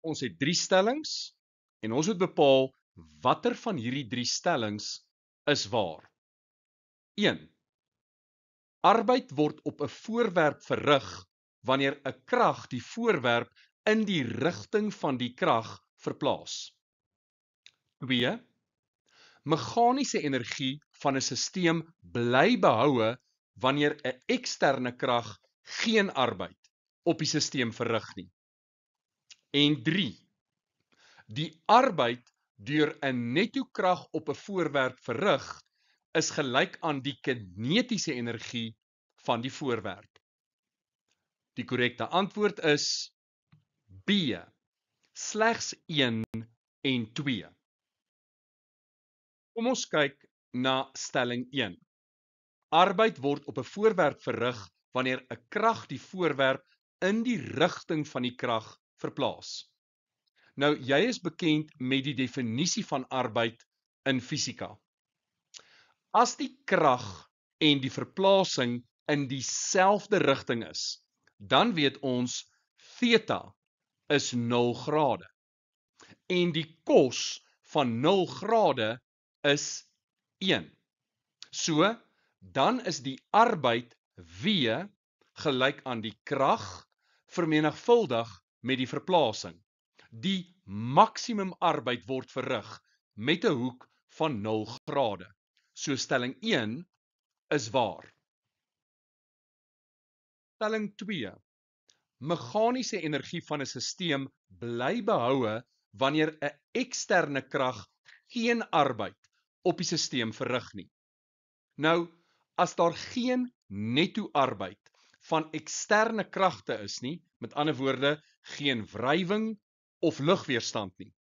ons het 3 stellings en ons moet bepaal watter van hierdie 3 stellings is waar. 1. Arbeid word op 'n voorwerp verrig wanneer 'n krag die voorwerp in die rigting van die krag verplaas. 2. Meganiese energie van 'n stelsel bly behoue wanneer 'n eksterne krag geen arbeid op die stelsel verrig nie. En 3. Die arbeid deur 'n netto krag op 'n voorwerp verrig is gelyk aan die kinetiese energie van die voorwerp. Die korrekte antwoord is B. Slegs 1 en 2. Kom ons kyk na stelling 1. Arbeid word op 'n voorwerp verrig wanneer 'n krag die voorwerp in die rigting van die krag verplaas. Nou, jy is bekend met die definisie van arbeid in fisika. As die krag en die verplasing in dieselfde rigting is, dan weet ons theta is 0 grade. En die kos van 0 grade is 1. So, dan is die arbeid W gelyk aan die krag vermenigvuldig met die verplasing. Die maksimum arbeid word verrig met 'n hoek van 0 grade. So stelling 1 is waar. Stelling 2. Meganiese energie van 'n stelsel bly behoue wanneer 'n eksterne krag geen arbeid op die stelsel verrig nie. Nou, as daar geen netto arbeid van eksterne kragte is nie, met ander woorde, geen wrywing of lugweerstand nie,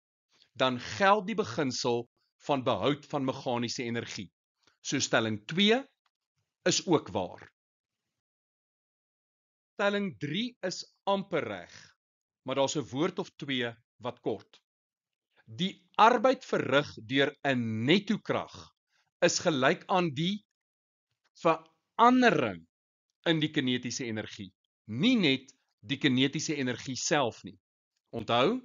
dan geld die beginsel van behoud van meganiese energie. So stelling 2 is ook waar. Stelling 3 is amper reg, maar daar's 'n woord of 2 wat kort. Die arbeid verrig deur 'n netto krag is gelyk aan die verandering in die kinetiese energie, nie net die kinetiese energie self nie. Onthou,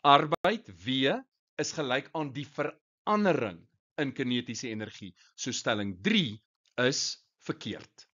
arbeid W is gelyk aan die verandering in kinetiese energie. So stelling 3 is verkeerd.